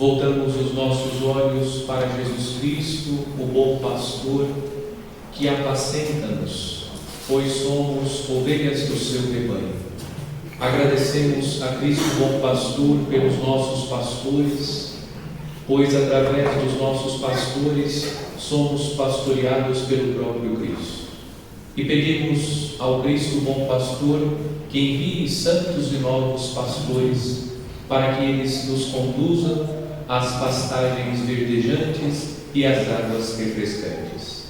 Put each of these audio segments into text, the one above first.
Voltamos os nossos olhos para Jesus Cristo, o bom pastor, que apacenta-nos, pois somos ovelhas do seu rebanho. Agradecemos a Cristo, bom pastor, pelos nossos pastores, pois através dos nossos pastores somos pastoreados pelo próprio Cristo. E pedimos ao Cristo, bom pastor, que envie santos e novos pastores para que eles nos conduzam às pastagens verdejantes e às águas refrescantes.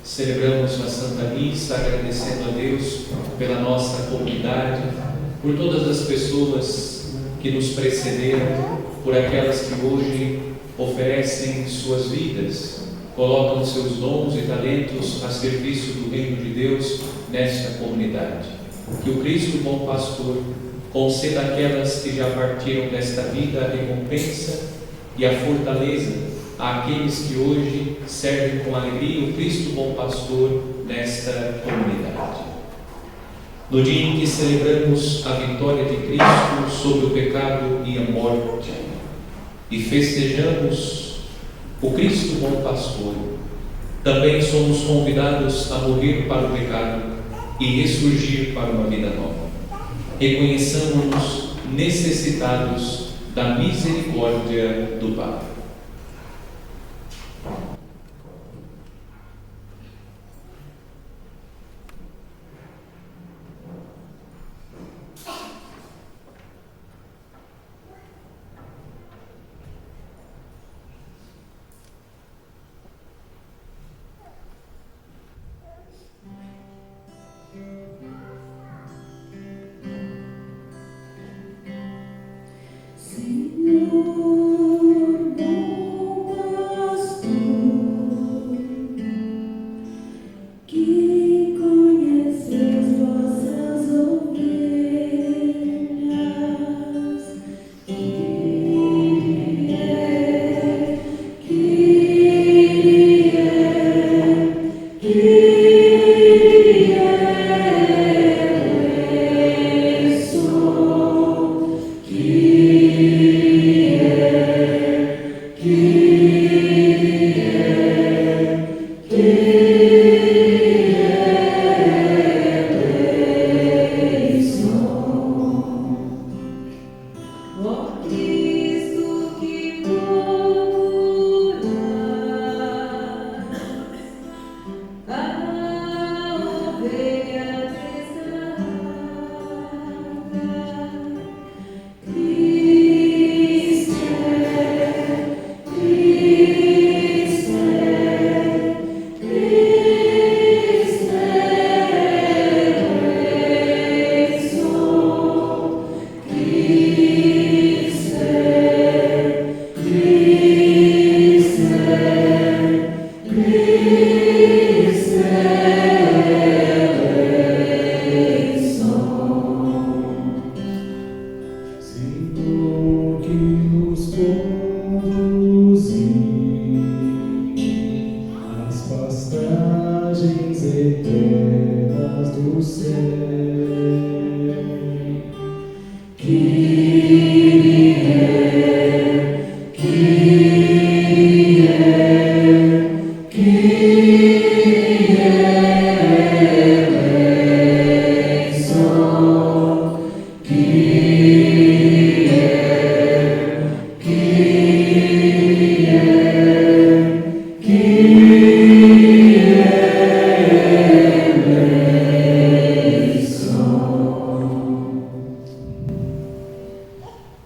Celebramos a Santa Missa agradecendo a Deus pela nossa comunidade, por todas as pessoas que nos precederam, por aquelas que hoje oferecem suas vidas, colocam seus dons e talentos a serviço do reino de Deus nesta comunidade. Que o Cristo, bom pastor, conceda àquelas que já partiram desta vida a recompensa e a fortaleza àqueles que hoje servem com alegria o Cristo bom pastor nesta comunidade. No dia em que celebramos a vitória de Cristo sobre o pecado e a morte e festejamos o Cristo bom pastor, também somos convidados a morrer para o pecado e ressurgir para uma vida nova. Reconheçamos-nos necessitados da misericórdia do Pai.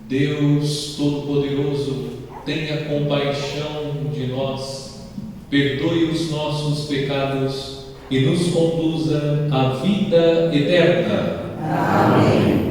Deus Todo-Poderoso, tenha compaixão de nós, perdoe os nossos pecados e nos conduza à vida eterna. Amém.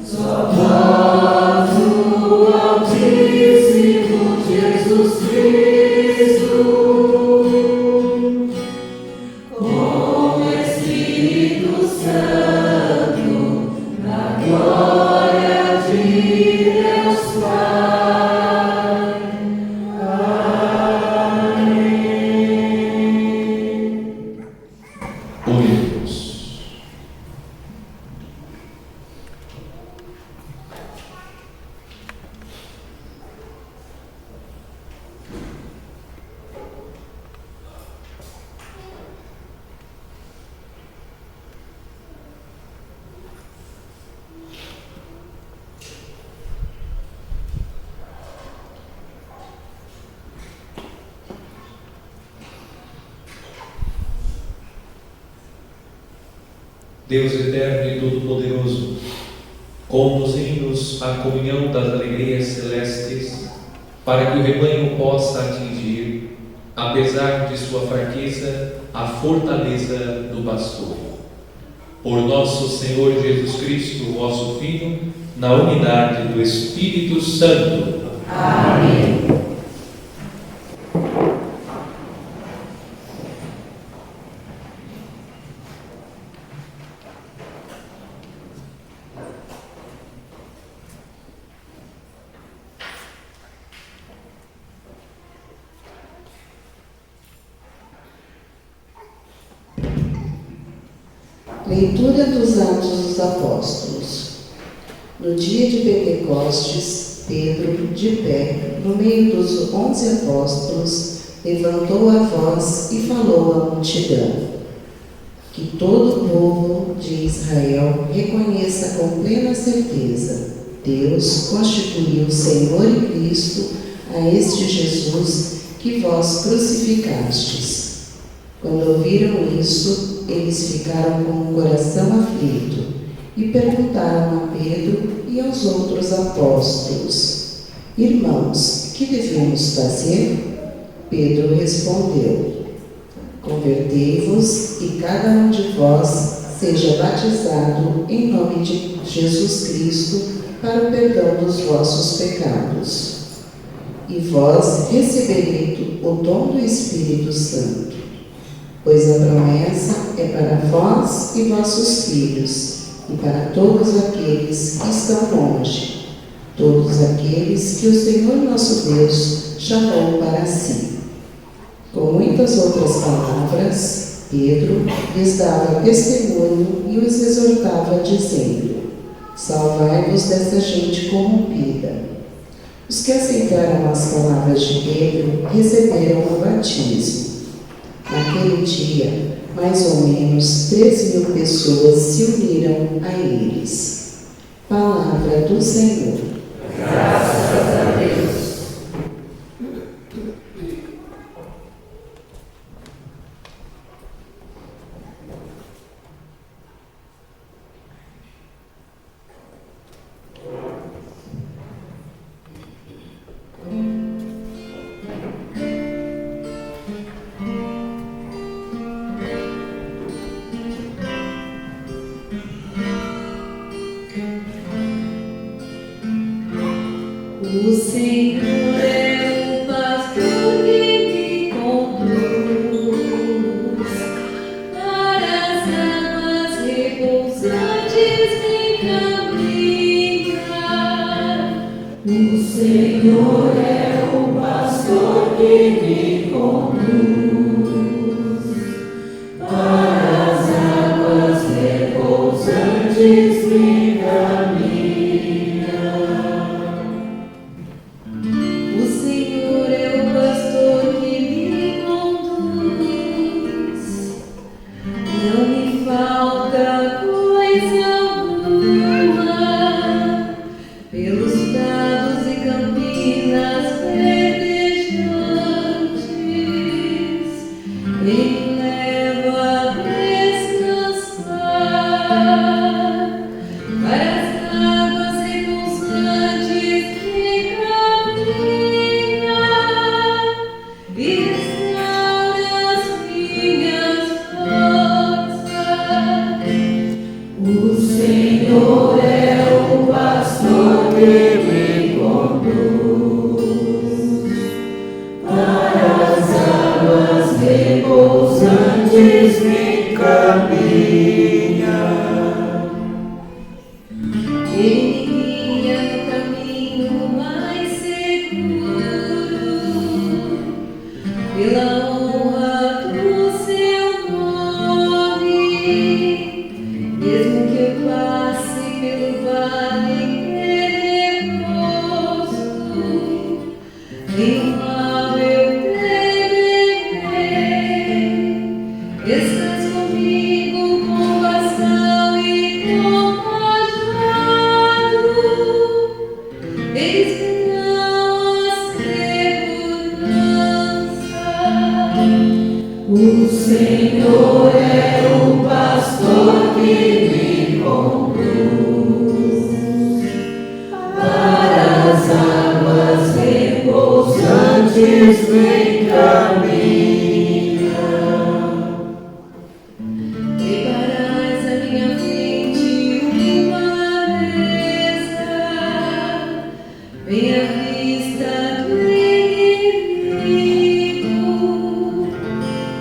Só vós, Deus eterno e todo-poderoso, conduzindo-nos à comunhão das alegrias celestes, para que o rebanho possa atingir, apesar de sua fraqueza, a fortaleza do pastor. Por nosso Senhor Jesus Cristo, vosso Filho, na unidade do Espírito Santo. Amém. Leitura dos Atos dos Apóstolos. No dia de Pentecostes, Pedro, de pé, no meio dos 11 apóstolos, levantou a voz e falou à multidão: que todo o povo de Israel reconheça com plena certeza: Deus constituiu Senhor e Cristo a este Jesus que vós crucificastes. Quando ouviram isso, eles ficaram com o coração aflito e perguntaram a Pedro e aos outros apóstolos: Irmãos, que devemos fazer? Pedro respondeu: Convertei-vos e cada um de vós seja batizado em nome de Jesus Cristo para o perdão dos vossos pecados. E vós recebereis o dom do Espírito Santo, pois a promessa é para vós e vossos filhos, e para todos aqueles que estão longe, todos aqueles que o Senhor nosso Deus chamou para si. Com muitas outras palavras, Pedro lhes dava testemunho e os exortava, dizendo: Salvai-vos dessa gente corrompida. Os que aceitaram as palavras de Pedro receberam o batismo. Naquele dia, mais ou menos 3.000 pessoas se uniram a eles. Palavra do Senhor. Graças a Deus. O Senhor é o pastor que me conduz, para as águas repousantes me caminhar. O Senhor é o pastor que me conduz, para as águas repousantes me caminhar. O Senhor é o pastor que me conduz para as águas repousantes me caminha. Preparais à minha frente uma mesa, bem à vista do inimigo,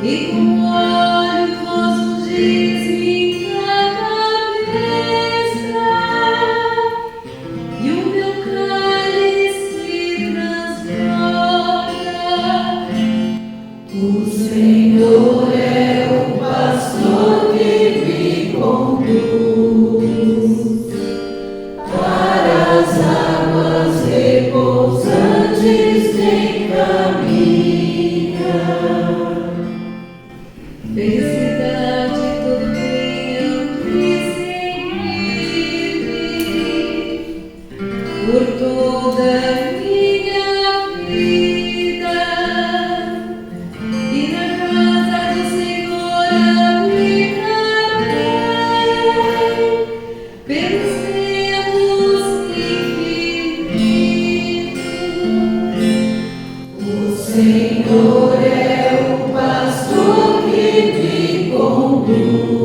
e com óleo vossos giz minha cabeça, e o meu cálice transborda. O Senhor é o pastor que me conduz para as águas repousantes me caminha. Felicidade todo venham me seguir por toda a minha vida, e na casa do Senhor habitarei pelos tempos infinitos. O Senhor é o pastor que me conduz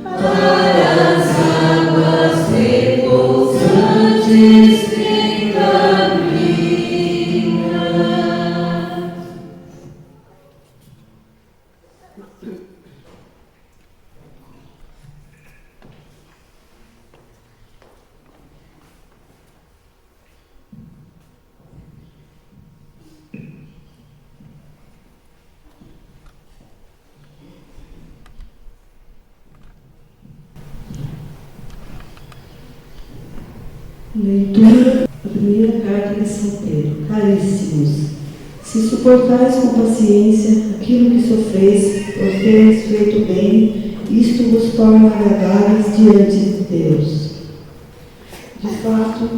para as águas repousantes me caminha. Leitura da primeira carta de São Pedro. Caríssimos, se suportais com paciência aquilo que sofreis, por teres feito bem, isto vos torna agradáveis diante de Deus. De fato,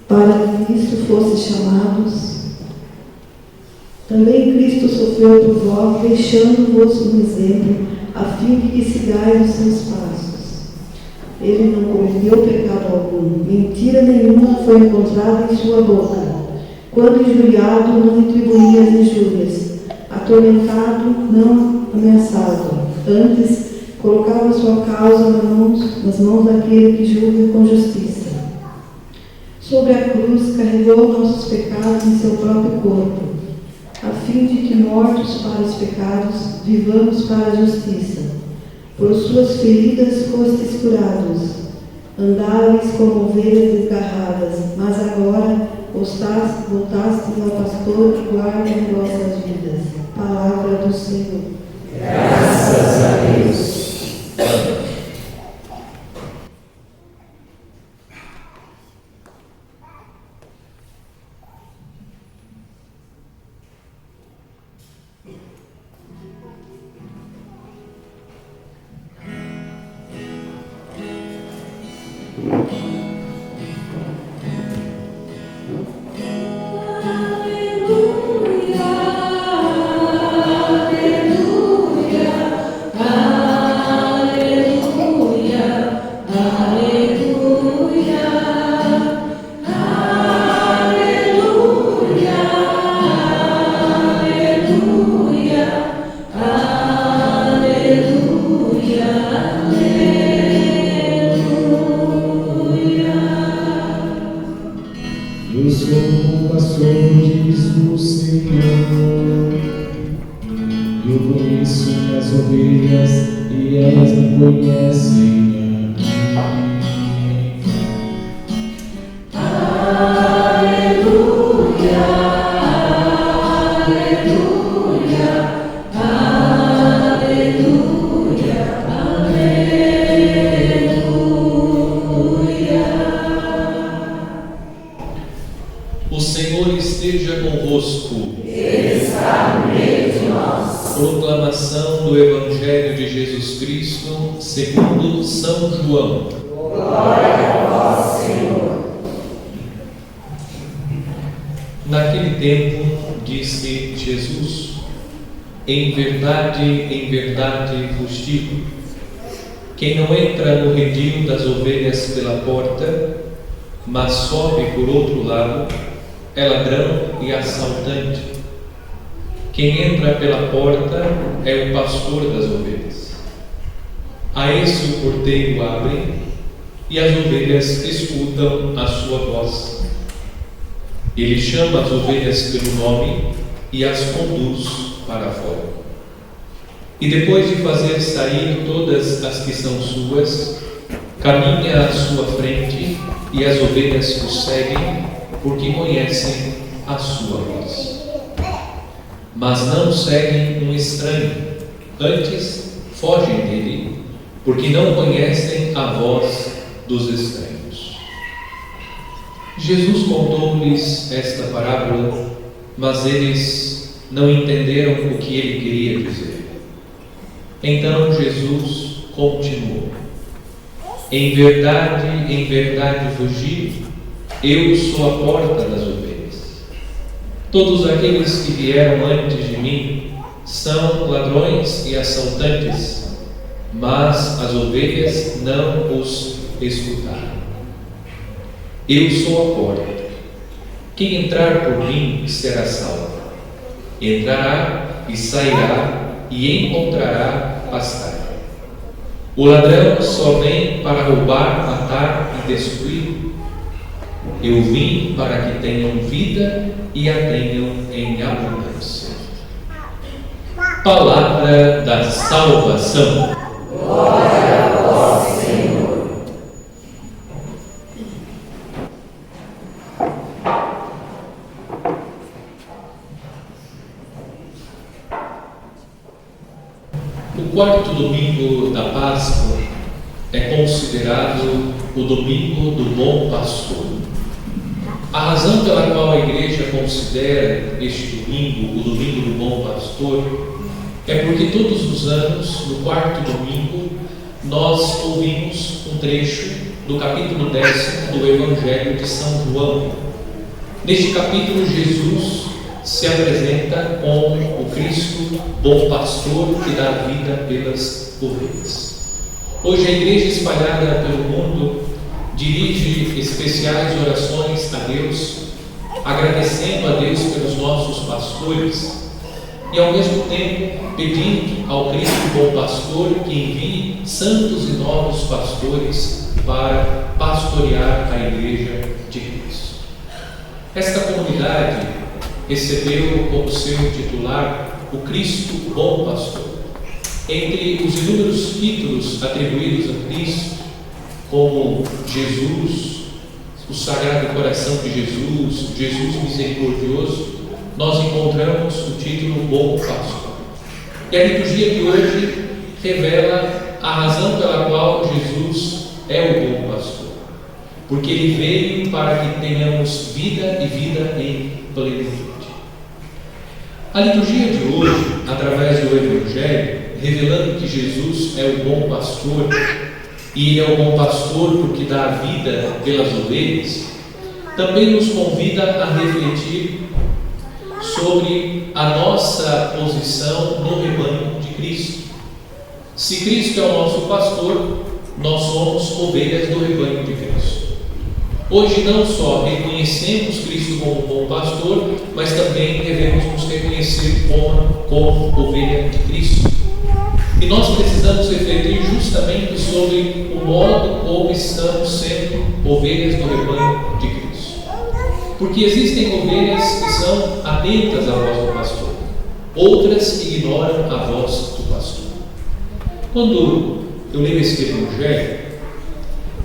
para que isto fosse chamados, também Cristo sofreu por vós, deixando-vos um exemplo, a fim de que sigais os seus passos. Ele não cometeu pecado algum, mentira nenhuma foi encontrada em sua boca. Quando injuriado, não retribuía as injúrias. Atormentado, não ameaçava. Antes, colocava sua causa nas mãos daquele que julga com justiça. Sobre a cruz, carregou nossos pecados em seu próprio corpo, a fim de que, mortos para os pecados, vivamos para a justiça. Por suas feridas fostes curados. Andavais como ovelhas desgarradas, mas agora voltastes ao pastor que guarda as vossas vidas. Palavra do Senhor. Graças a Deus. Eu sou o pastor, diz o Senhor. Eu conheço minhas ovelhas e elas me conhecem. Aleluia, aleluia, aleluia, aleluia. O Senhor esteja convosco. Está no meio de nós. Proclamação do Evangelho de Jesus Cristo segundo São João. Glória a vós, Senhor. Naquele tempo, disse Jesus: em verdade vos digo, quem não entra no redil das ovelhas pela porta, mas sobe por outro lado, é ladrão e assaltante. Quem entra pela porta é o pastor das ovelhas. A esse o porteiro abre, e as ovelhas escutam a sua voz. Ele chama as ovelhas pelo nome e as conduz para fora. E depois de fazer sair todas as que são suas, caminha à sua frente, e as ovelhas o seguem, porque conhecem a sua voz. Mas não seguem um estranho, antes fogem dele, porque não conhecem a voz dos estranhos. Jesus contou-lhes esta parábola, mas eles não entenderam o que ele queria dizer. Então Jesus continuou: em verdade vos digo, eu sou a porta das ovelhas. Todos aqueles que vieram antes de mim são ladrões e assaltantes, mas as ovelhas não os escutaram. Eu sou a porta. Quem entrar por mim será salvo. Entrará e sairá e encontrará pastar. O ladrão só vem para roubar, matar e destruir. Eu vim para que tenham vida e a tenham em abundância. Palavra da salvação. Glória a vós, Senhor. O quarto domingo da Páscoa é considerado o domingo do Bom Pastor. A razão pela qual a Igreja considera este domingo o domingo do Bom Pastor é porque todos os anos, no quarto domingo, nós ouvimos um trecho do capítulo 10 do Evangelho de São João. Neste capítulo, Jesus se apresenta como o Cristo, bom pastor que dá vida pelas ovelhas. Hoje a Igreja espalhada pelo mundo dirige especiais orações a Deus, agradecendo a Deus pelos nossos pastores e ao mesmo tempo pedindo ao Cristo bom pastor que envie santos e novos pastores para pastorear a Igreja de Cristo. Esta comunidade recebeu como seu titular o Cristo bom pastor. Entre os inúmeros títulos atribuídos a Cristo, como Jesus, o Sagrado Coração de Jesus, Jesus Misericordioso, nós encontramos o título Bom Pastor. E a liturgia de hoje revela a razão pela qual Jesus é o Bom Pastor. Porque Ele veio para que tenhamos vida e vida em plenitude. A liturgia de hoje, através do Evangelho, revelando que Jesus é o Bom Pastor, e Ele é o bom pastor porque dá a vida pelas ovelhas, também nos convida a refletir sobre a nossa posição no rebanho de Cristo. Se Cristo é o nosso pastor, nós somos ovelhas do rebanho de Cristo. Hoje não só reconhecemos Cristo como bom pastor, mas também devemos nos reconhecer como ovelha de Cristo. E nós precisamos refletir justamente sobre o modo como estamos sendo ovelhas do rebanho de Cristo. Porque existem ovelhas que são atentas à voz do pastor, outras ignoram a voz do pastor. Quando eu leio este Evangelho,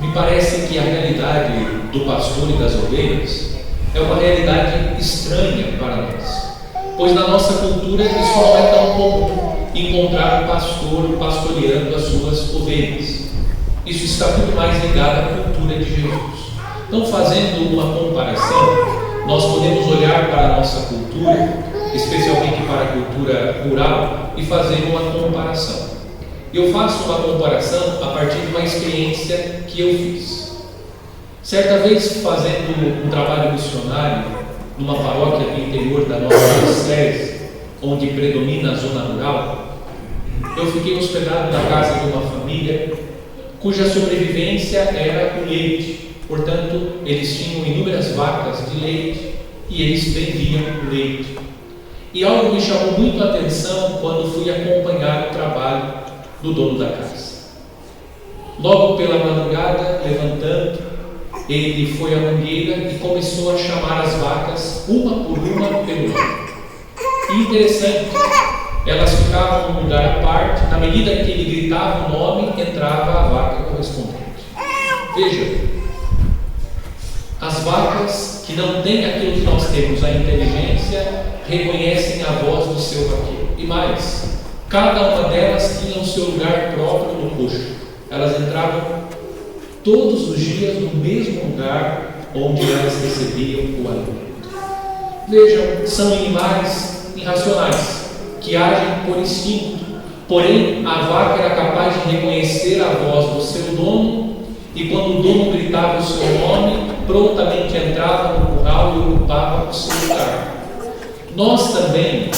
me parece que a realidade do pastor e das ovelhas é uma realidade estranha para nós, pois na nossa cultura isso não é tão comum, encontrar o pastor pastoreando as suas ovelhas. Isso está muito mais ligado à cultura de Jesus. Então, fazendo uma comparação, nós podemos olhar para a nossa cultura, especialmente para a cultura rural, e fazer uma comparação. Eu faço uma comparação a partir de uma experiência que eu fiz. Certa vez, fazendo um trabalho missionário numa paróquia do interior da nossa diocese, onde predomina a zona rural, eu fiquei hospedado na casa de uma família cuja sobrevivência era o leite. Portanto, eles tinham inúmeras vacas de leite e eles vendiam o leite. E algo me chamou muito a atenção quando fui acompanhar o trabalho do dono da casa. Logo pela madrugada, levantando, ele foi à mangueira e começou a chamar as vacas, uma por uma, pelo nome. E interessante, elas ficavam num lugar à parte. Na medida que ele gritava o nome, entrava a vaca correspondente. Veja, as vacas que não têm aquilo que nós temos, a inteligência, reconhecem a voz do seu vaqueiro. E mais, cada uma delas tinha o seu lugar próprio no coxo. Elas entravam todos os dias no mesmo lugar onde elas recebiam o alimento. Vejam, são animais irracionais, que agem por instinto. Porém, a vaca era capaz de reconhecer a voz do seu dono, e quando o dono gritava o seu nome, prontamente entrava no curral e ocupava o seu lugar. Nós também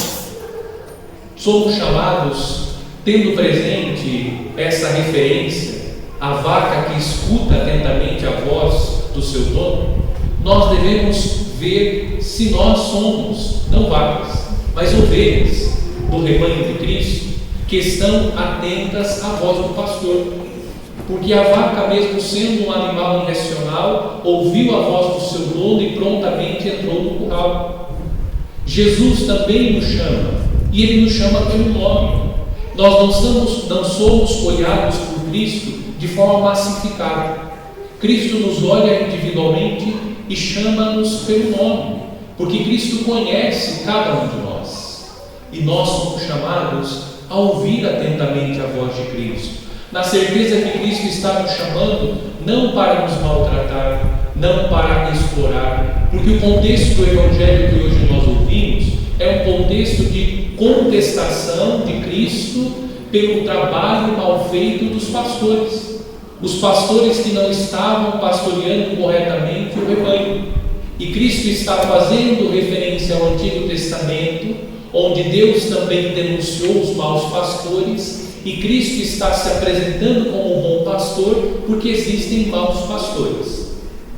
somos chamados, tendo presente essa referência, a vaca que escuta atentamente a voz do seu dono, nós devemos ver se nós somos, não vacas, mas ovelhas do rebanho de Cristo, que estão atentas à voz do pastor. Porque a vaca, mesmo sendo um animal irracional, ouviu a voz do seu dono e prontamente entrou no curral. Jesus também nos chama, e Ele nos chama pelo nome. Nós não somos olhados por Cristo de forma massificada. Cristo nos olha individualmente e chama-nos pelo nome, porque Cristo conhece cada um de nós. E nós somos chamados a ouvir atentamente a voz de Cristo, na certeza que Cristo está nos chamando não para nos maltratar, não para explorar, porque o contexto do Evangelho que hoje nós ouvimos é um contexto de contestação de Cristo pelo trabalho mal feito dos pastores. Os pastores que não estavam pastoreando corretamente o rebanho. E Cristo está fazendo referência ao Antigo Testamento, onde Deus também denunciou os maus pastores, e Cristo está se apresentando como um bom pastor, porque existem maus pastores.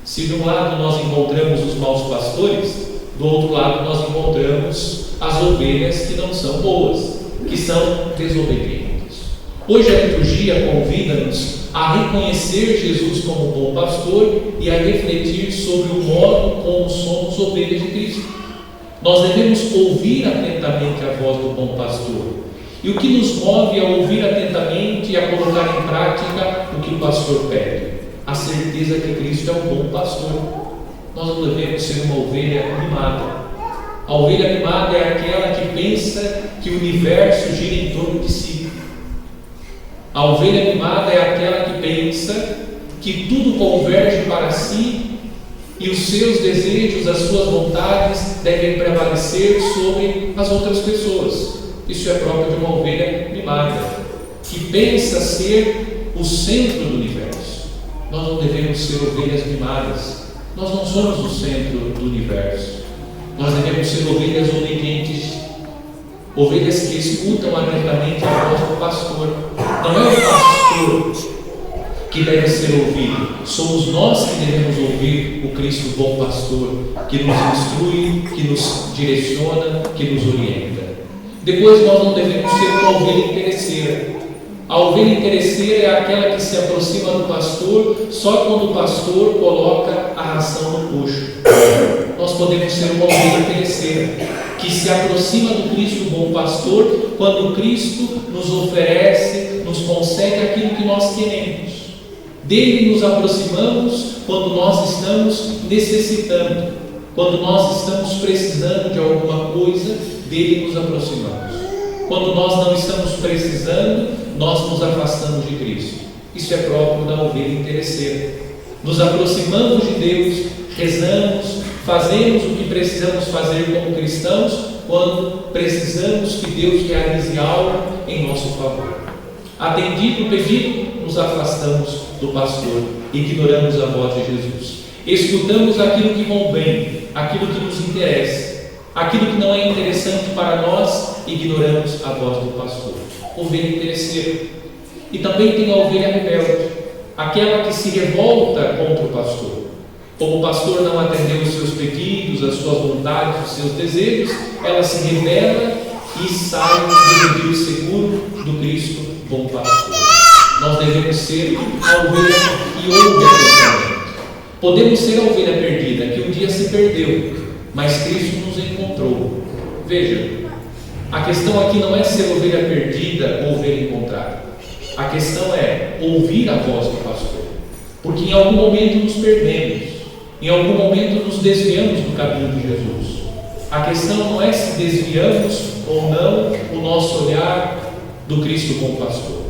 Se de um lado nós encontramos os maus pastores, do outro lado nós encontramos as ovelhas que não são boas, que são desobedientes. Hoje a liturgia convida-nos a reconhecer Jesus como bom pastor e a refletir sobre o modo como somos ovelhas de Cristo. Nós devemos ouvir atentamente a voz do bom pastor. E o que nos move a ouvir atentamente e a colocar em prática o que o pastor pede? A certeza que Cristo é um bom pastor. Nós não devemos ser uma ovelha mimada. A ovelha mimada é aquela que pensa que o universo gira em torno de si. A ovelha mimada é aquela que pensa que tudo converge para si e os seus desejos, as suas vontades devem prevalecer sobre as outras pessoas. Isso é próprio de uma ovelha mimada, que pensa ser o centro do universo. Nós não devemos ser ovelhas mimadas. Nós não somos o centro do universo. Nós devemos ser ovelhas obedientes, ovelhas que escutam atentamente a voz do pastor. Não é o pastor que deve ser ouvido, somos nós que devemos ouvir o Cristo bom pastor, que nos instrui, que nos direciona, que nos orienta. Depois nós não devemos ser uma ovelha interesseira. A ovelha interesseira é aquela que se aproxima do pastor só quando o pastor coloca a ração no coxo. Nós podemos ser uma ovelha interesseira, que se aproxima do Cristo bom pastor quando Cristo nos oferece, nos concede aquilo que nós queremos. Dele nos aproximamos quando nós estamos necessitando, quando nós estamos precisando de alguma coisa, dele nos aproximamos. Quando nós não estamos precisando, nós nos afastamos de Cristo. Isso é próprio da ovelha interesseira. Nos aproximamos de Deus, rezamos, fazemos o que precisamos fazer como cristãos, quando precisamos que Deus realize algo em nosso favor. Atendido o pedido, nos afastamos do pastor, ignoramos a voz de Jesus. Escutamos aquilo que convém, aquilo que nos interessa, aquilo que não é interessante para nós, ignoramos a voz do pastor. Ovelha interesseira. E também tem a ovelha rebelde, aquela que se revolta contra o pastor. Como o pastor não atendeu os seus pedidos, as suas vontades, os seus desejos, ela se rebela e sai do redil seguro do Cristo bom pastor. Nós devemos ser a ovelha que ouve atentamente. Podemos ser a ovelha perdida, que um dia se perdeu, mas Cristo nos encontrou. Veja, a questão aqui não é ser ovelha perdida ou ovelha encontrada. A questão é ouvir a voz do pastor, porque em algum momento nos perdemos, em algum momento nos desviamos do caminho de Jesus. A questão não é se desviamos ou não o nosso olhar do Cristo como pastor.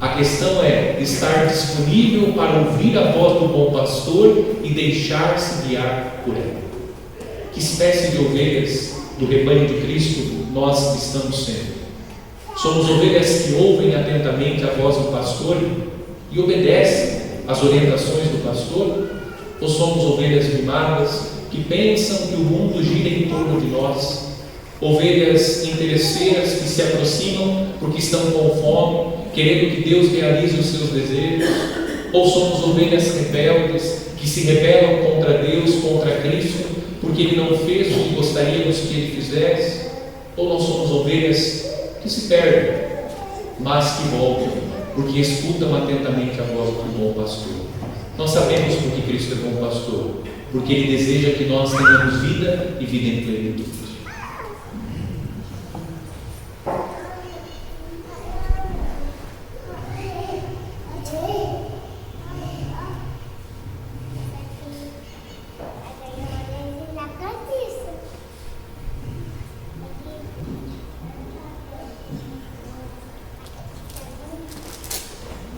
A questão é estar disponível para ouvir a voz do bom pastor e deixar-se guiar por ela. Que espécie de ovelhas do rebanho de Cristo nós estamos sendo? Somos ovelhas que ouvem atentamente a voz do pastor e obedecem às orientações do pastor? Ou somos ovelhas mimadas que pensam que o mundo gira em torno de nós? Ovelhas interesseiras que se aproximam porque estão com fome, querendo que Deus realize os seus desejos? Ou somos ovelhas rebeldes que se rebelam contra Deus, contra Cristo, porque Ele não fez o que gostaríamos que Ele fizesse? Ou nós somos ovelhas que se perdem, mas que voltam, porque escutam atentamente a voz do bom pastor? Nós sabemos porque Cristo é bom pastor, porque Ele deseja que nós tenhamos vida e vida em plenitude.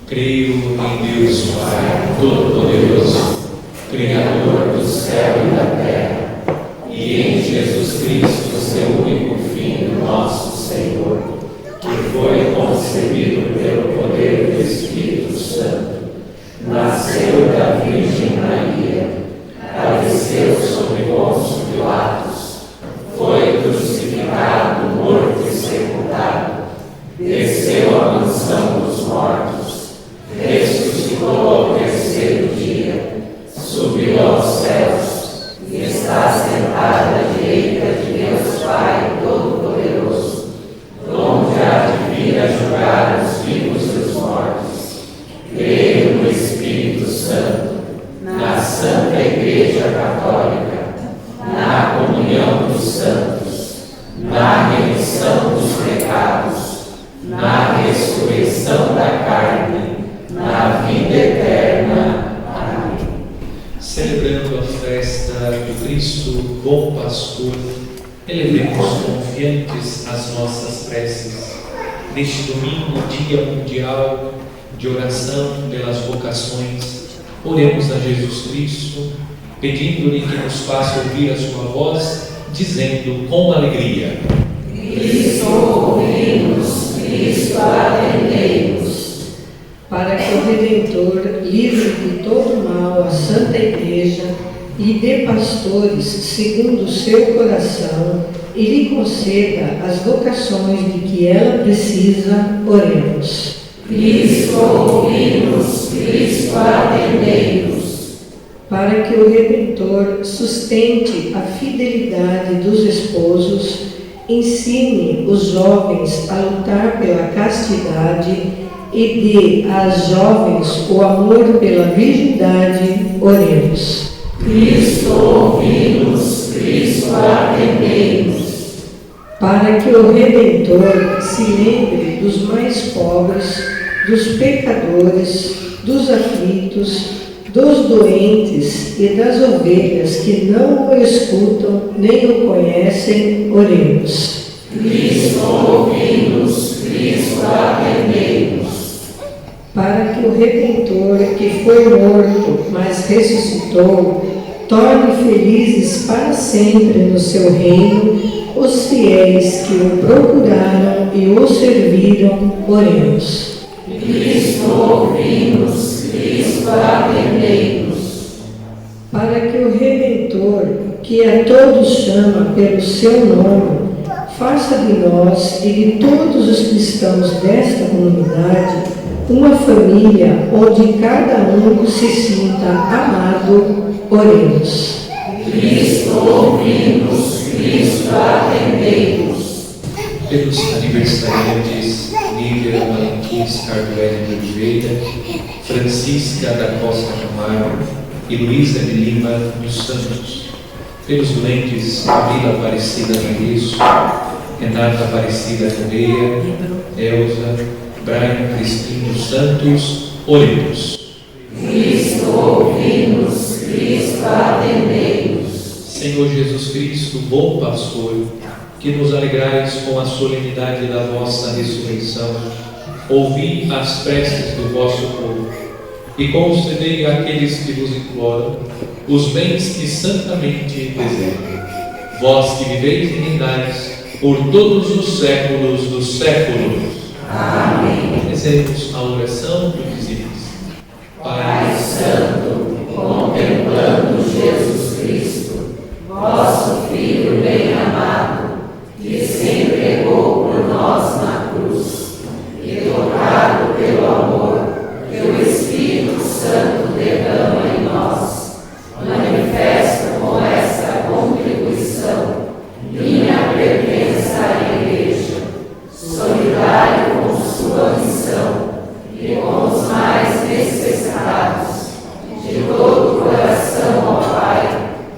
Creio em Deus Pai Todo-Poderoso, Criador do céu e da terra, e em Jesus Cristo, seu único Filho, nosso Senhor, que foi concebido pelo poder do Espírito Santo, nasceu da Virgem Maria, padeceu sob Pôncio Pilatos, foi crucificado, morto e sepultado, desceu à mansão dos mortos, ressuscitou ao terceiro dia, subiu aos céus e está sentado à direita de Deus Pai Todo-Poderoso, onde há de vir a julgar os vivos e os mortos. Creio no Espírito Santo, na Santa Igreja Católica, na comunhão dos santos, na remissão dos pecados, na ressurreição da carne, na vida eterna. Amém. Celebrando a festa do Cristo Bom Pastor, elevemos confiantes as nossas preces neste domingo, Dia Mundial de Oração pelas Vocações. Oremos a Jesus Cristo, pedindo-lhe que nos faça ouvir a sua voz, dizendo com alegria: Cristo, ouvimos, Cristo, atendei-nos. Para que o Redentor livre de todo mal a Santa Igreja e dê pastores segundo o seu coração e lhe conceda as vocações de que ela precisa, oremos. Cristo, ouvimos, Cristo, atendei-nos. Para que o Redentor sustente a fidelidade dos esposos, ensine os jovens a lutar pela castidade e dê às jovens o amor pela virgindade, oremos. Cristo, ouvimos, Cristo, atendei-nos. Para que o Redentor se lembre dos mais pobres, dos pecadores, dos aflitos, dos doentes e das ovelhas que não o escutam nem o conhecem, oremos. Cristo, ouvimos, Cristo, atendei-nos. Para que o Redentor, que foi morto, mas ressuscitou, torne felizes para sempre no seu reino os fiéis que o procuraram e o serviram, oremos. Cristo, ouvimos, Cristo, atendei-nos. para que o Redentor, que a todos chama pelo seu nome, faça de nós e de todos os cristãos desta comunidade uma família onde cada um se sinta amado. Oremos. Cristo, ouvi-nos. Cristo, atendei-nos. Pelos aniversariantes Lívia Valentim Cardoelli de Oliveira, Francisca da Costa Camargo e Luísa de Lima dos Santos. Pelos doentes Camila Aparecida Marisco, Renata Aparecida Correia, Elza, Brian Crispim dos Santos, oremos. Cristo, ouvi-nos. Cristo, atendei-nos. Senhor Jesus Cristo, bom pastor, que nos alegrais com a solenidade da vossa ressurreição, ouvi as preces do vosso povo e concedei àqueles que vos imploram os bens que santamente desejam. Vós que viveis e reinais por todos os séculos dos séculos. Amém. Rezemos a oração do dizímeis. Pai Santo, contemplando Jesus Cristo, vosso Filho bem-amado, que se entregou por nós na cruz, e tocado pelo amor que o Espírito Santo derrama em nós, manifesto com esta contribuição minha pertença à Igreja, solidário com sua missão e com os mais necessitados. De todo o coração, ó Pai,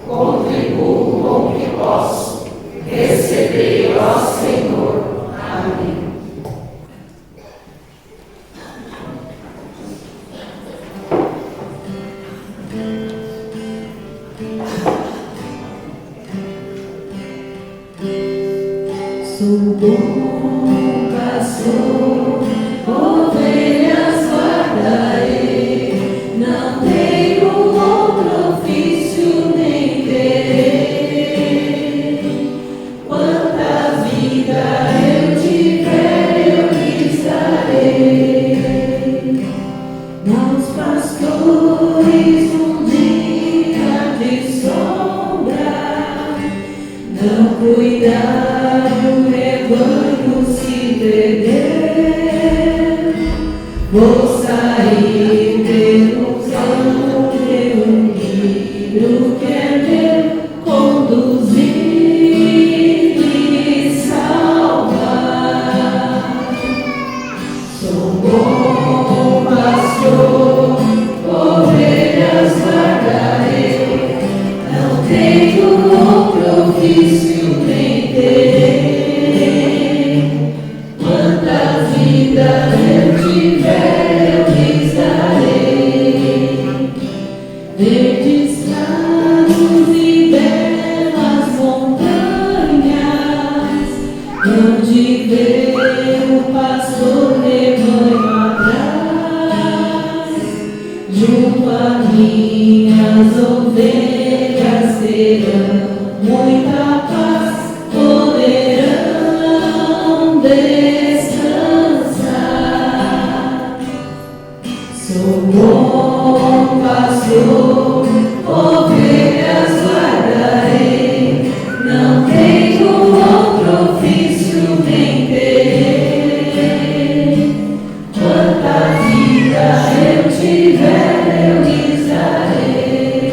contribuo com o que posso. Recebei, ó Senhor. Amém. Sou bom pastor, ovelhas guardarei, não tenho outro ofício nem terei. Quanta vida eu tiver, eu lhes darei. Maus pastores, um dia de sombra, não cuidaram, o rebanho se perder. Vou sair pelo campo, reunir o que é meu, conduzir e salvar. Sou bom pastor, ovelhas guardarei, não tenho outro ofício nem terei. Quanta vida eu tiver, eu lhes darei. Verdes prados e belas montanhas, onde ver o pastor rebanho atrás. Junto a minhas ovelhas terão muita paz, poderão descansar. Sou bom pastor, ovelhas guardarei, não tenho outro ofício nem terei. Quanta vida eu tiver, eu lhes darei.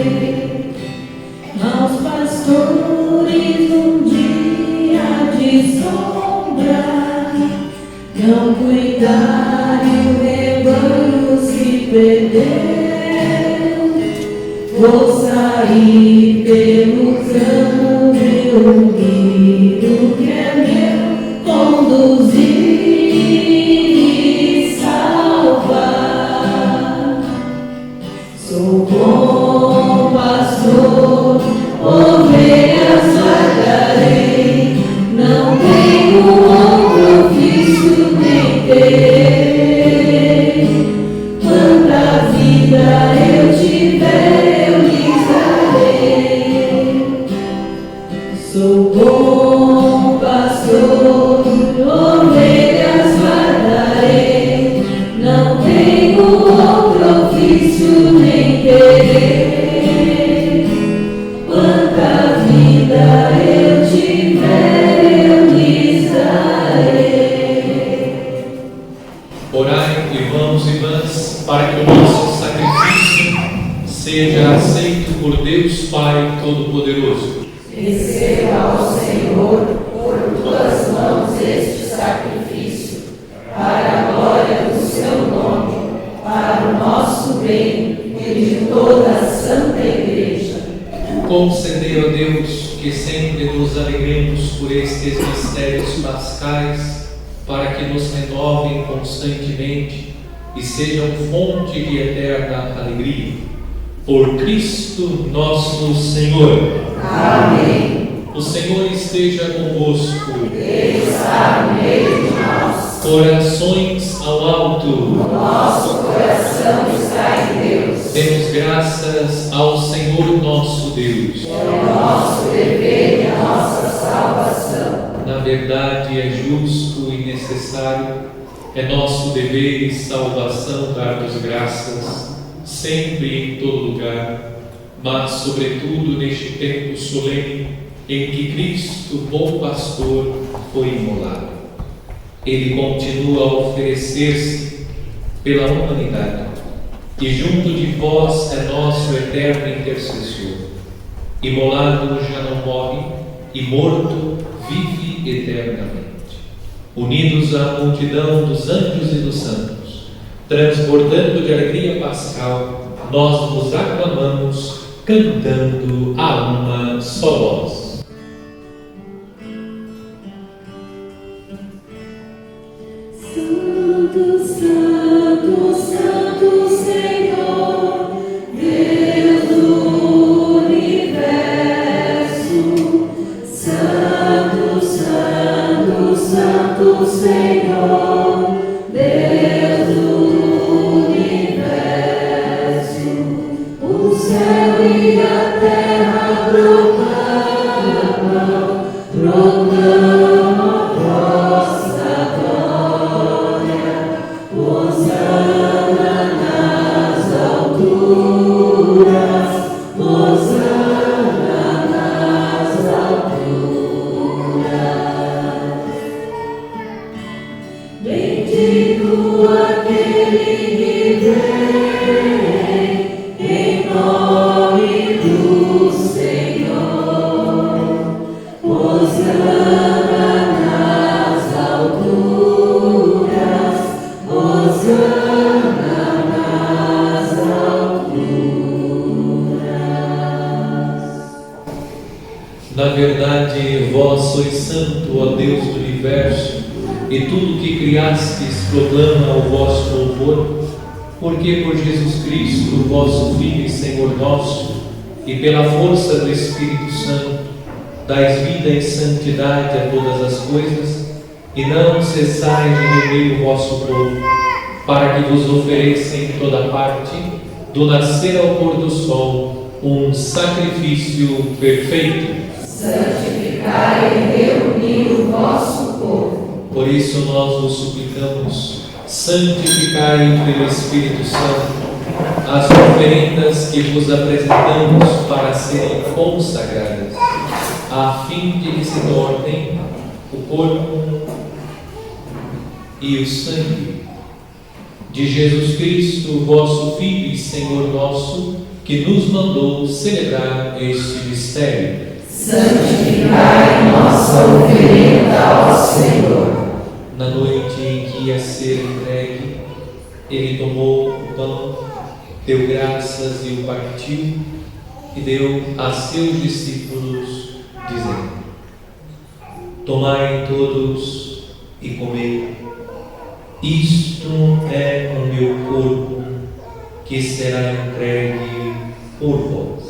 Maus pastores, um dia de sombra, não cuidarem, o rebanho se perdeu. Vou sair pelo campo, reunir o que é meu, conduzir e salvar. Sou bom pastor, ovelhas guardarei, não tenho outro ofício nem terei. Quanta vida eu tiver, eu lhes darei. vida eu tiver, eu lhes darei. Orai, irmãos e irmãs, para que o nosso sacrifício seja aceito por Deus Pai Todo-Poderoso. Receba ao Senhor por tuas mãos este sacrifício, para a glória do seu nome, para o nosso bem e de toda a Santa Igreja. Concedei a Deus que sempre nos alegremos por estes mistérios pascais, para que nos renovem constantemente e sejam fonte de eterna alegria. Por Cristo nosso Senhor. Amém. O Senhor esteja convosco. Ele está no meio de nós. Corações ao alto. O nosso coração está em Deus. Demos graças ao Senhor nosso Deus. É o nosso dever e a nossa salvação. Na verdade, é justo e necessário, é nosso dever e salvação dar-vos graças, sempre e em todo lugar, mas, sobretudo, neste tempo solene em que Cristo, bom pastor, foi imolado. Ele continua a oferecer-se pela humanidade, e junto de vós é nosso eterno intercessor. Imolado já não morre, e morto vive eternamente. Unidos à multidão dos anjos e dos santos, transbordando de alegria pascal, nós vos aclamamos, cantando a uma só voz. Santo, Santo, Santo Senhor, Deus do universo. Santo, Santo, Santo Senhor, Deus do universo. O céu e a terra proclamam a vossa glória. Hosana nas alturas, Hosana nas alturas. Bendito aquele que vem em nome do Senhor. Hosana nas alturas, Hosana nas alturas. Na verdade, vós sois santo, ó Deus do universo, e tudo que criastes proclama o vosso louvor, porque por Jesus Cristo, vosso Filho e Senhor nosso, e pela força do Espírito Santo, dais vida e santidade a todas as coisas, e não cessais de reunir o vosso povo, para que vos ofereça em toda parte, do nascer ao pôr do sol, um sacrifício perfeito. Santificai e reuni o vosso povo. Por isso nós vos suplicamos, santificai pelo Espírito Santo as oferendas que vos apresentamos para serem consagradas, a fim de que se tornem o corpo e o sangue de Jesus Cristo, vosso Filho e Senhor nosso, que nos mandou celebrar este mistério. Santificai nossa oferenda ao Senhor. Na noite em que ia ser entregue, ele tomou o pão, deu graças e o partiu, e deu a seus discípulos, dizendo: Tomai todos e comei, isto é o meu corpo, que será entregue por vós.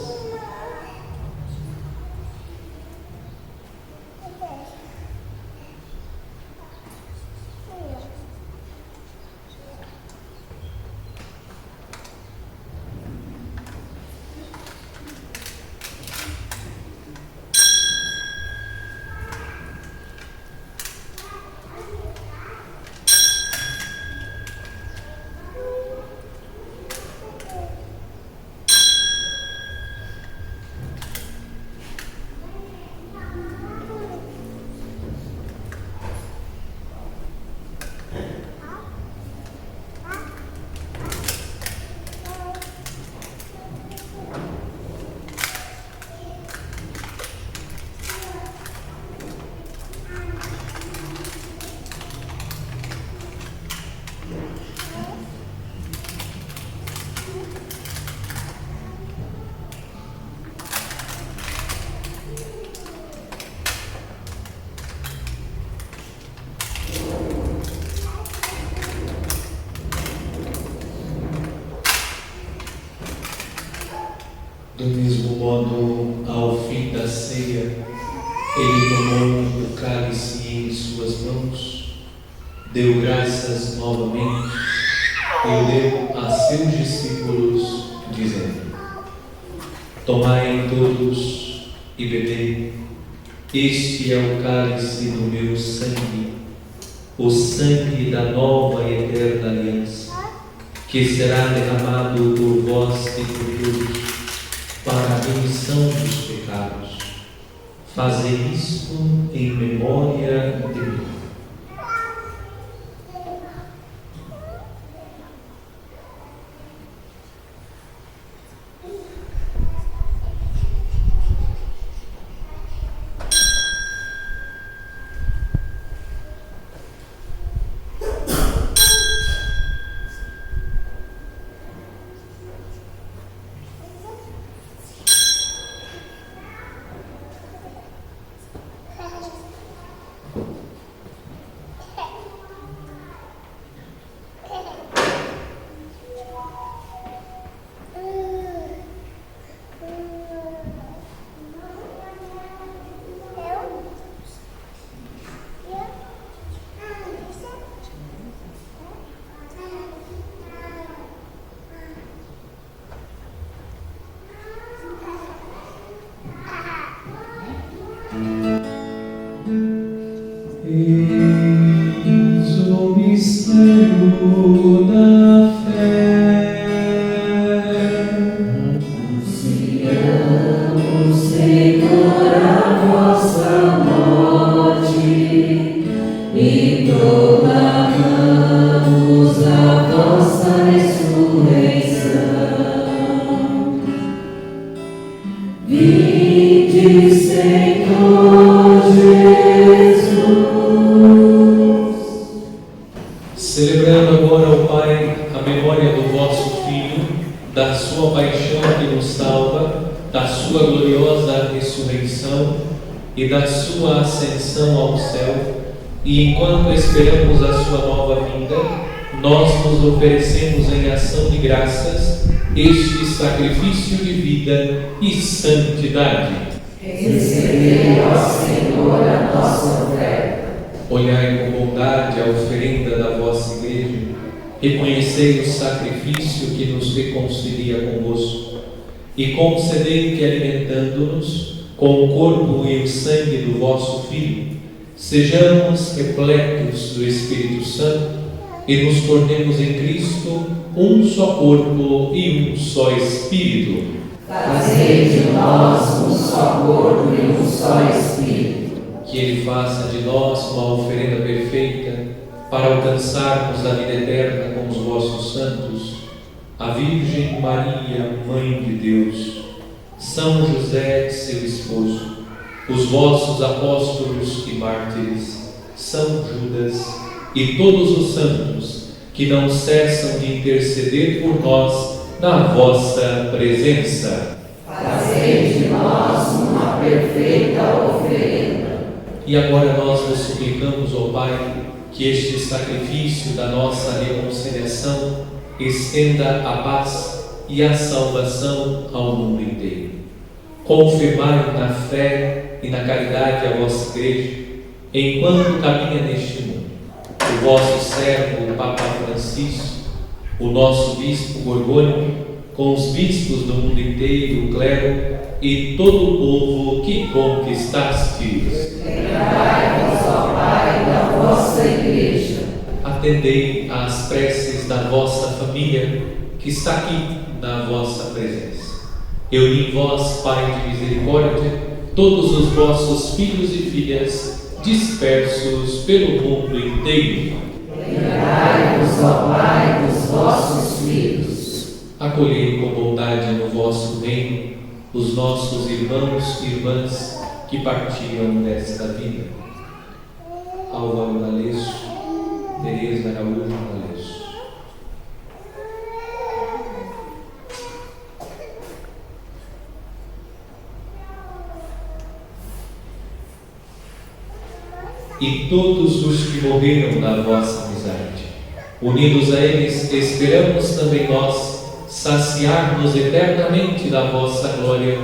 Ao fim da ceia, ele tomou o cálice em suas mãos, deu graças novamente e o deu a seus discípulos, dizendo: Tomai todos e bebei, este é o cálice do meu sangue, o sangue da nova e eterna aliança, que será derramado por vós e por todos, para a remissão dos pecados. Fazei isto em memória de mim. Eis o mistério da fé. Anunciamos, Senhor, a vossa morte e proclamamos a vossa ressurreição. Vinde, Senhor Jesus. Celebrando agora, ó Pai, a memória do vosso Filho, da sua paixão que nos salva, da sua gloriosa ressurreição e da sua ascensão ao céu, e enquanto esperamos a sua nova vinda, nós nos oferecemos em ação de graças este sacrifício de vida e santidade. Recebei, ó Senhor, a nossa oferta. Olhai com bondade a oferenda da vossa Igreja, reconhecei o sacrifício que nos reconcilia convosco, e concedei que, alimentando-nos com o corpo e o sangue do vosso Filho, sejamos repletos do Espírito Santo e nos tornemos em Cristo um só corpo e um só Espírito. Fazei de nós um só corpo e um só Espírito. Que Ele faça de nós uma oferenda perfeita para alcançarmos a vida eterna com os vossos santos, a Virgem Maria, Mãe de Deus, São José, seu esposo, os vossos apóstolos e mártires, São Judas e todos os santos que não cessam de interceder por nós na vossa presença. Fazei de nós uma perfeita oferenda. E agora nós vos suplicamos, ó Pai, que este sacrifício da nossa reconciliação estenda a paz e a salvação ao mundo inteiro. Confirmai na fé e na caridade a vossa Igreja, enquanto caminha neste mundo. O vosso servo, o Papa Francisco, o nosso Bispo Gorgônio, com os bispos do mundo inteiro, o clero e todo o povo que conquistastes. Lembrai-vos, ó Pai, da vossa Igreja. Atendei às preces da vossa família que está aqui na vossa presença. Reuni em vós, Pai de misericórdia, todos os vossos filhos e filhas dispersos pelo mundo inteiro. Lembrai-vos, ó Pai, dos vossos filhos. Acolhei com bondade no vosso reino os nossos irmãos e irmãs que partiram desta vida. Álvaro D'Alessio, Tereza Araújo D'Alessio. E todos os que morreram na vossa amizade, unidos a eles, esperamos também nós saciar-nos eternamente da vossa glória,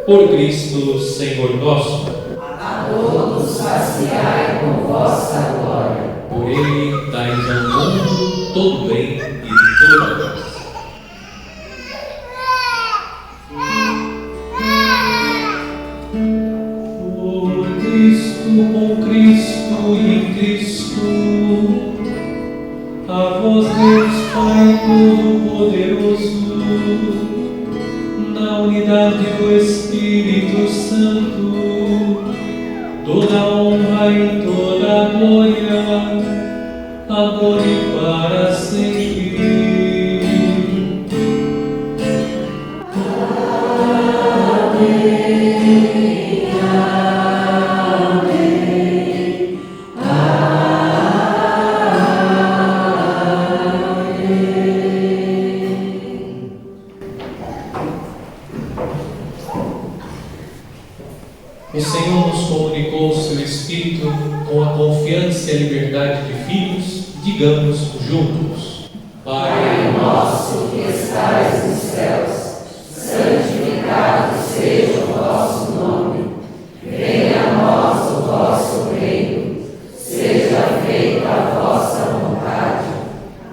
Por Cristo, Senhor nosso. A todos saciai com vossa glória. Por Ele, dai-nos ao mundo todo bem e toda graça. Por Cristo, com Cristo e em Cristo, a vós, Deus Pai Todo-Poderoso, na unidade do Espírito Santo, toda honra e toda glória, agora e para sempre. O Senhor nos comunicou o seu Espírito com a confiança e a liberdade de filhos. Digamos juntos: Pai nosso que estais nos céus, santificado seja o vosso nome. Venha a nós o vosso reino. Seja feita a vossa vontade,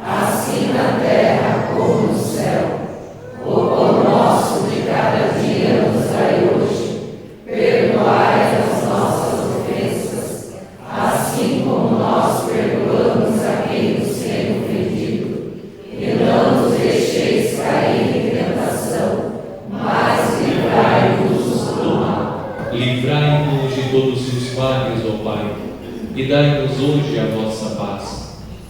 assim na terra como no céu. O pão nosso de cada dia nos dai hoje. Perdoai as nossas ofensas, assim como nós perdoamos a quem nos tem ofendido. E não nos deixeis cair em tentação, mas livrai-nos do mal. livrai-nos de todos os males, ó Pai, e dai-nos hoje a vossa paz.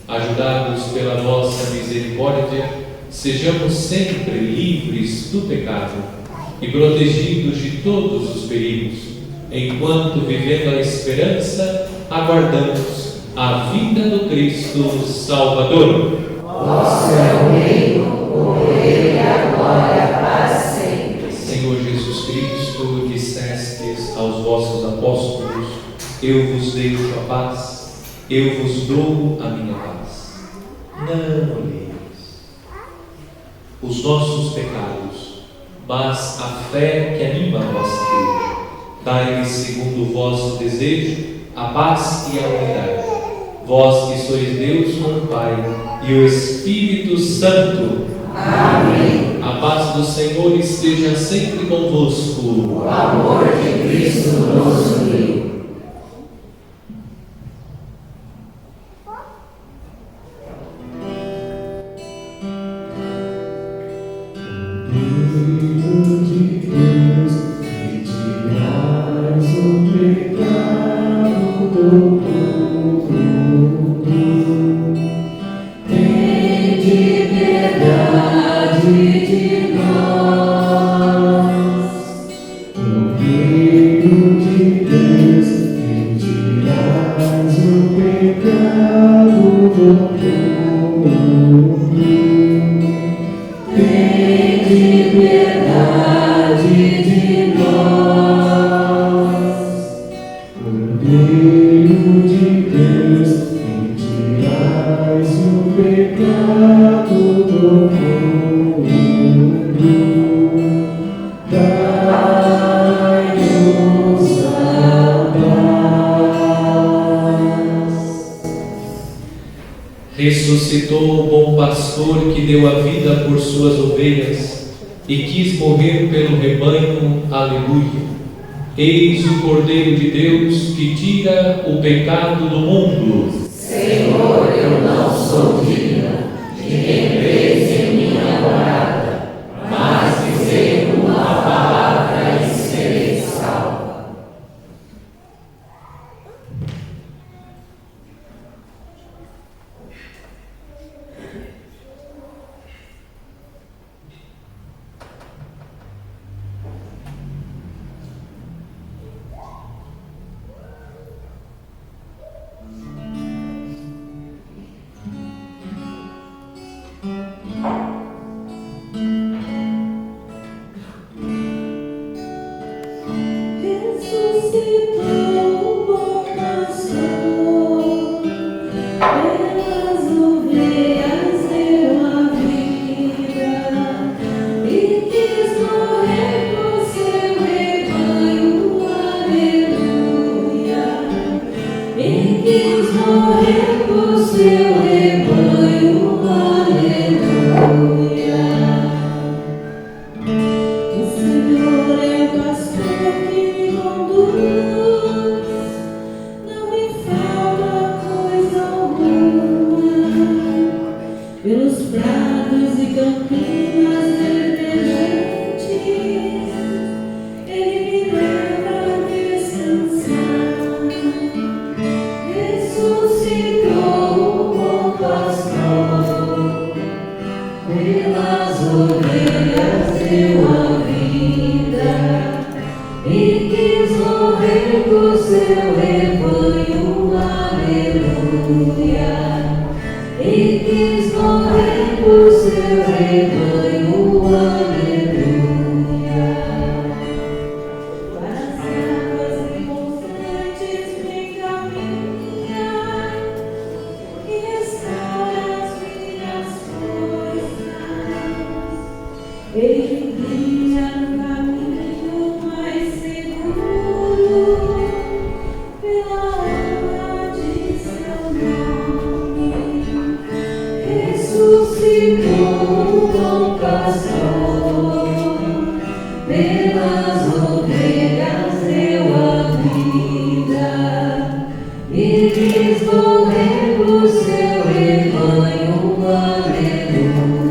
Ajudados pela vossa misericórdia, sejamos sempre livres do pecado e protegidos de todos os perigos, enquanto, vivendo a esperança, aguardamos a vinda do Cristo Salvador. Vosso é o reino, o poder e a glória para sempre. Senhor Jesus Cristo, dissestes aos vossos apóstolos: eu vos deixo a paz, eu vos dou a minha paz. Não olheis os nossos pecados, mas a fé que anima a vossa igreja. Dai-lhes, segundo o vosso desejo, a paz e a unidade. Vós que sois Deus com o Pai e o Espírito Santo. Amém. A paz do Senhor esteja sempre convosco. O amor de Cristo nos uniu. Ressuscitou o bom pastor que deu a vida por suas ovelhas e quis morrer pelo rebanho. Aleluia. Eis o Cordeiro de Deus que tira o pecado do mundo. Senhor, eu não sou digna de entreis em minha morada, mas dizei uma palavra e serei salva. morrer por seu rebanho, aleluia. O Senhor é o pastor que me conduz, não me falta coisa alguma. Pelos prados e campinas verdejantes, Ele me leva a descansar. Ressuscitou o bom pastor, pelas ovelhas deu a vida, e quis morrer por seu rebanho, aleluia. E quis morrer por seu rebanho, aleluia. Para as águas reconstantes me encaminha e restaura as minhas forças. Ele me guia no caminho mais seguro, pela honra de seu nome. Ressuscitou o bom pastor, pelas ovelhas deu a vida, e quis morrer por seu rebanho, aleluia.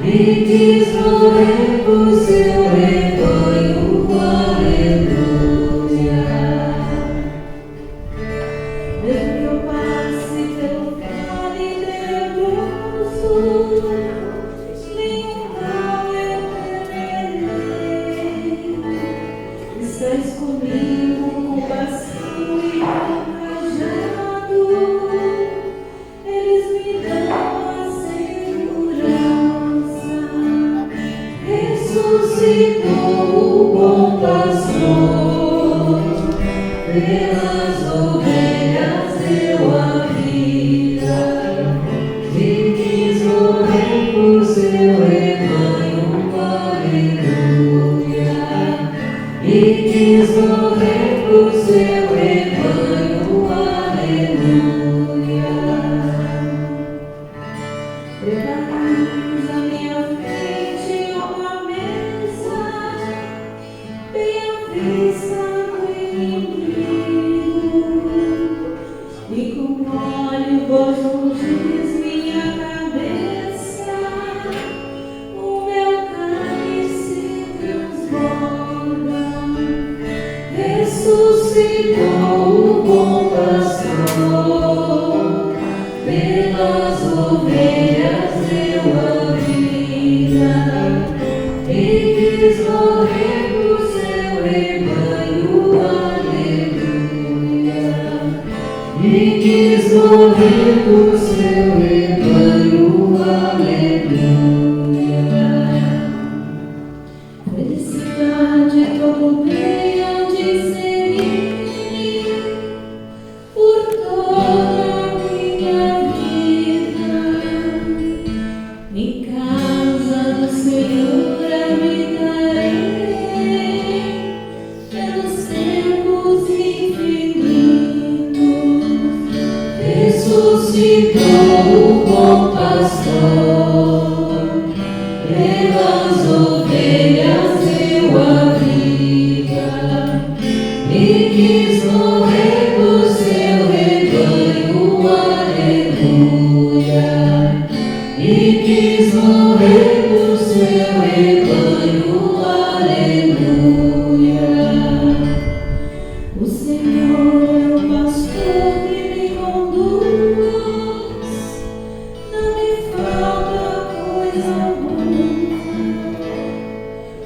E quis morrer por seu rebanho, aleluia. Mesmo que eu passe pelo vale tenebroso, nenhum mal eu temerei. Estás comigo com bastão e com cajado, eles me dão a segurança. Ressuscitou o bom pastor, pelas ovelhas deu a vida, e quis morrer por seu rebanho, aleluia. E quis morrer por seu rebanho, aleluia. Preparais à minha frente uma mesa, bem à vista do inimigo, e com óleo vós ungis minha cabeça, o meu cálice transborda. Ressuscitou o bom pastor, pelas ovelhas deu a vida, e quis morrer por seu rebanho, aleluia. E quis morrer por seu rebanho, aleluia. Felicidade todo bem hão de seguir por toda a minha vida. Em casa do Senhor habitarei pelos tempos infinitos. Ressuscitou o bom pastor, pelas ovelhas deu a vida, e quis morrer por seu rebanho, aleluia. E quis morrer por seu rebanho, aleluia. O Senhor é o pastor que me conduz, não me falta coisa alguma.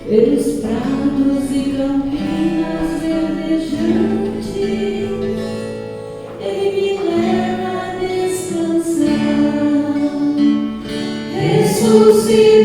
Pelos prados e campinas verdejantes, Ele me leva a descansar. Ressuscitou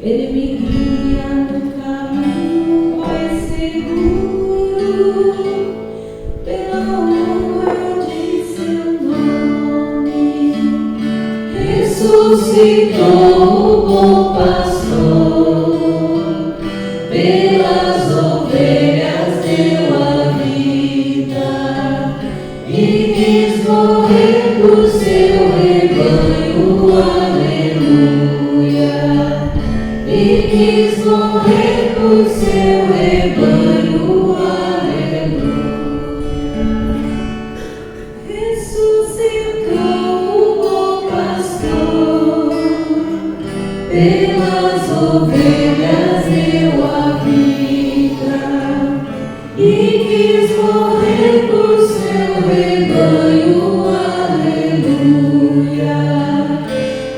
Ele me guia no caminho mais seguro, pela honra de seu nome. Ressuscitou o bom pastor, pelas ovelhas deu a vida e quis morrer por seu rebanho. Aleluia. E quis morrer por seu rebanho. Aleluia. Ressuscitou o bom pastor, pelas ovelhas deu a vida e quis morrer por seu rebanho. Aleluia.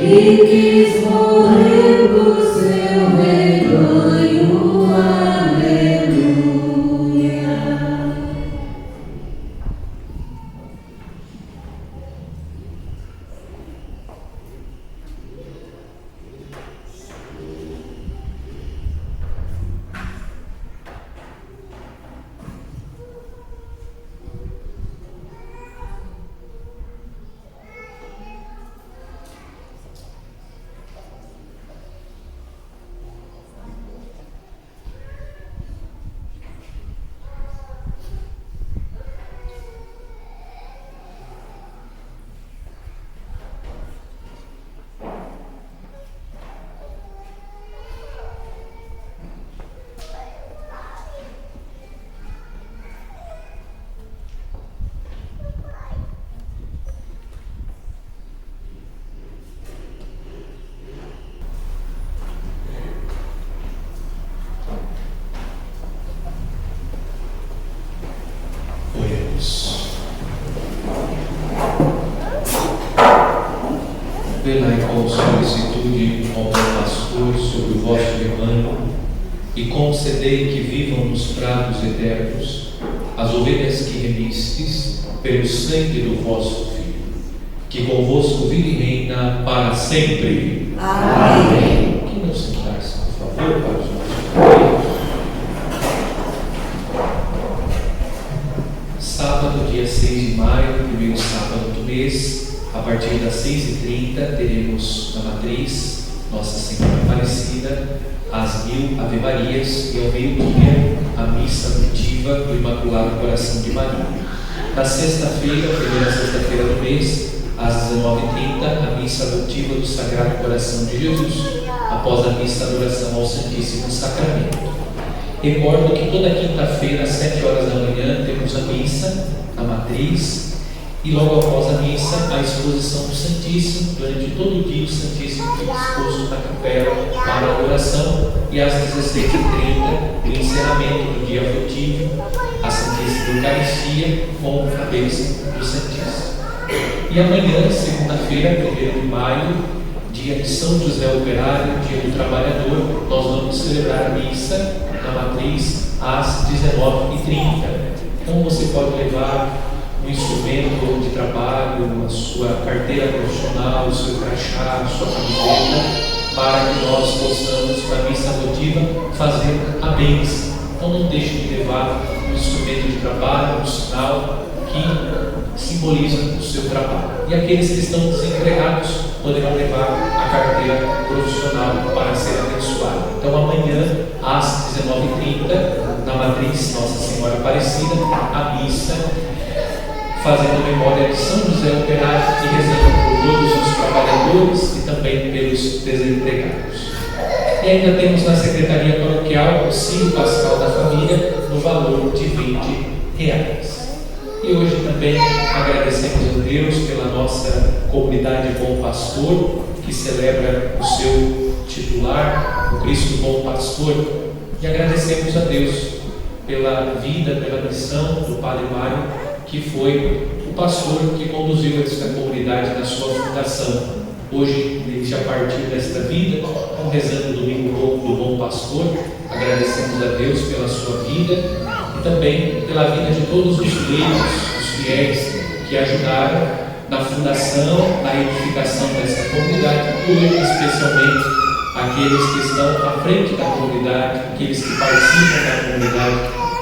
E quis morrer por seu rebanho. Aleluia. Velai com solicitude ao bom pastor sobre o vosso rebanho e concedei que vivam nos prados eternos as ovelhas que remistes pelo sangue do vosso Filho, que convosco vive e reina para sempre. Amém. Que não sentar-se, por favor, para os nossos filhos. Sábado, dia 6 de maio, primeiro sábado do mês, a partir das 6h30, teremos na matriz Nossa Senhora Aparecida, as 1000 Ave-Marias e ao meio-dia a missa votiva do Imaculado Coração de Maria. Na sexta-feira, primeira sexta-feira do mês, às 19h30, a missa votiva do Sagrado Coração de Jesus, após a missa adoração ao Santíssimo Sacramento. Recordo que toda quinta-feira, às 7 horas da manhã, temos a missa na matriz. E logo após a missa, a exposição do Santíssimo. Durante todo o dia, o Santíssimo foi disposto na capela para a oração. E às 16h30, o encerramento do dia votivo, a Santíssima Eucaristia com a bênção do Santíssimo. E amanhã, segunda-feira, 1º de maio, dia de São José Operário, dia do Trabalhador, nós vamos celebrar a missa na matriz às 19h30. Então você pode levar um instrumento de trabalho, a sua carteira profissional, o seu crachá, a sua camiseta, para que nós possamos, na missa votiva, fazer a bênção. Então não deixe de levar um instrumento de trabalho, um sinal que simboliza o seu trabalho. E aqueles que estão desempregados poderão levar a carteira profissional para ser abençoado. Então amanhã, às 19h30, na matriz Nossa Senhora Aparecida, a missa fazendo memória de São José Operário e rezando por todos os trabalhadores e também pelos desempregados. E ainda temos na Secretaria Paroquial o auxílio pascal da família no valor de R$20. E hoje também agradecemos a Deus pela nossa comunidade Bom Pastor, que celebra o seu titular, o Cristo Bom Pastor, e agradecemos a Deus pela vida, pela missão do Padre Mário, que foi o pastor que conduziu esta comunidade na sua fundação. Hoje, ele já partiu desta vida, então rezando o domingo do Bom Pastor, agradecemos a Deus pela sua vida e também pela vida de todos os leigos, os fiéis que ajudaram na fundação, na edificação desta comunidade, e hoje especialmente aqui aqueles que estão à frente da comunidade, aqueles que participam da comunidade.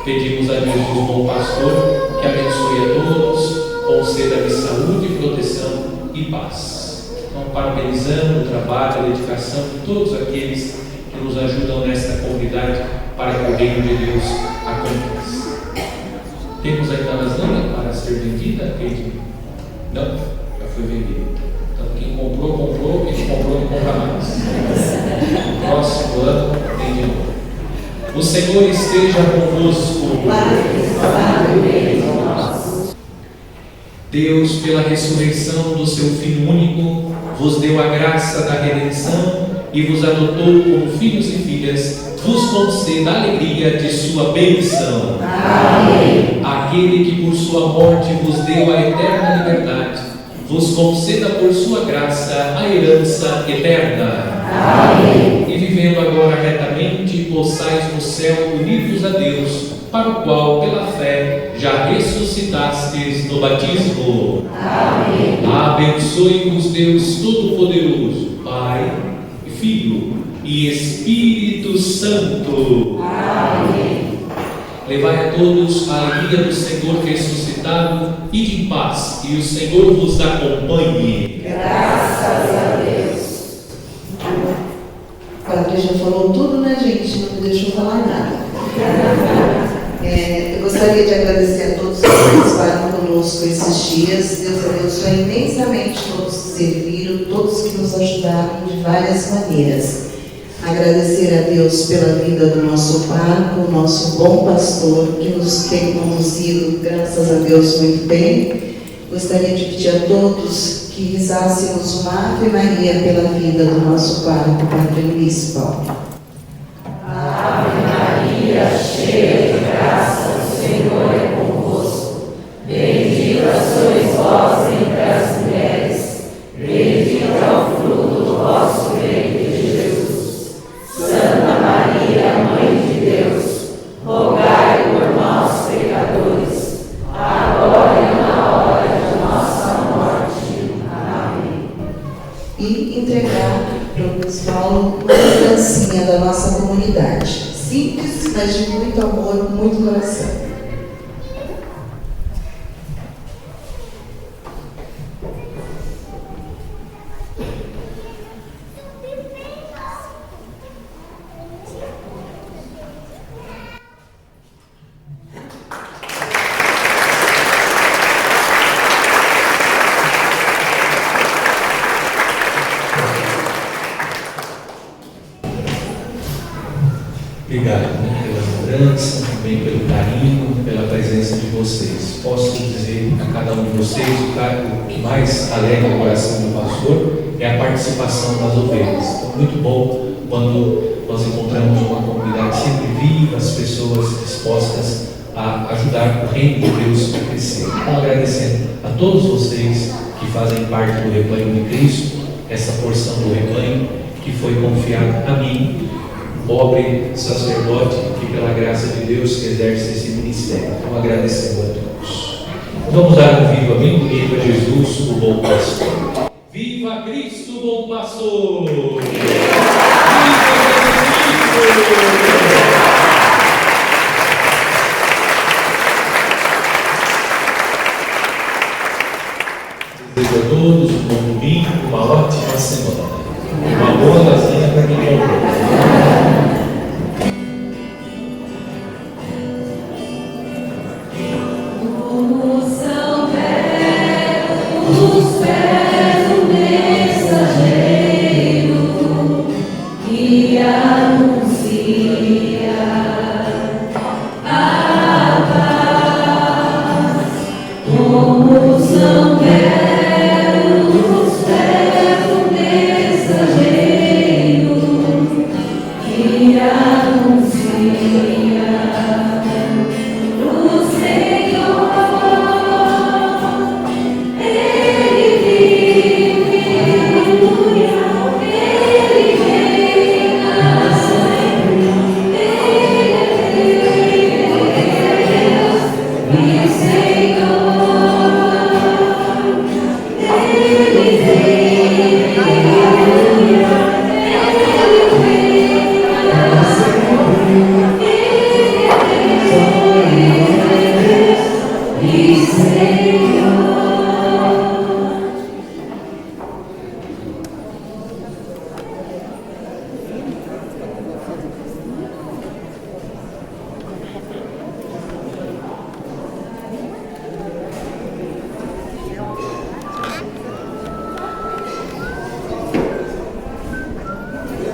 Pedimos a Jesus, bom pastor, que abençoe a todos, conceda-lhes saúde, proteção e paz. Então, parabenizando o trabalho, a dedicação de todos aqueles que nos ajudam nesta comunidade para que o reino de Deus aconteça. Temos ainda nas linhas para ser vendida, Kate? Não, já foi vendida. Então, quem comprou, quem comprou não compra mais. No próximo ano tem de novo. O Senhor esteja convosco. Deus, pela ressurreição do seu Filho único, vos deu a graça da redenção e vos adotou como filhos e filhas, vos conceda a alegria de sua bênção. Amém. Aquele que por sua morte vos deu a eterna liberdade, vos conceda por sua graça a herança eterna. Amém. E vivendo agora retamente, possais no céu unidos a Deus, para o qual, pela fé, já ressuscitastes no batismo. Amém. Abençoe-vos Deus Todo-Poderoso, Pai, Filho e Espírito Santo. Amém. Levai a todos a alegria do Senhor ressuscitado e de paz, e o Senhor vos acompanhe. Graças a Deus. O padre já falou tudo, né, gente? Não me deixou falar nada. Eu gostaria de agradecer a todos que participaram conosco esses dias. Deus abençoe imensamente todos que serviram, todos que nos ajudaram de várias maneiras. Agradecer a Deus pela vida do nosso pároco, o nosso bom pastor, que nos tem conduzido, graças a Deus, muito bem. Gostaria de pedir a todos que rezássemos uma Ave Maria pela vida do nosso pároco, Padre Luiz Paulo. Ave Maria, cheia de graça, o Senhor é convosco. Bendita sois vós entre as mulheres, bendito é o fruto do vosso ventre, Jesus. Santa Maria, Mãe de Deus, rogai por nós, pecadores, agora e na hora de nossa morte. Amém. E entregar para o Luiz Paulo uma lembrancinha da nossa comunidade. Simples, mas de muito amor, muito coração. Obrigado, pela lembrança, também pelo carinho, pela presença de vocês. Posso dizer a cada um de vocês, o que mais alegra o coração do pastor é a participação das ovelhas. Então, muito bom quando nós encontramos uma comunidade sempre viva, as pessoas dispostas a ajudar o reino de Deus a crescer. Então, agradecendo a todos vocês que fazem parte do rebanho de Cristo, essa porção do rebanho que foi confiada a mim, pobre sacerdote que pela graça de Deus exerce esse ministério. Então agradecendo a todos. Vamos dar um viva bem bonito a Jesus, o bom pastor. Viva Cristo, bom pastor! Viva Cristo! Desejo a todos um bom domingo, uma ótima semana. Uma boa lasanha para quem comprou. Anuncia.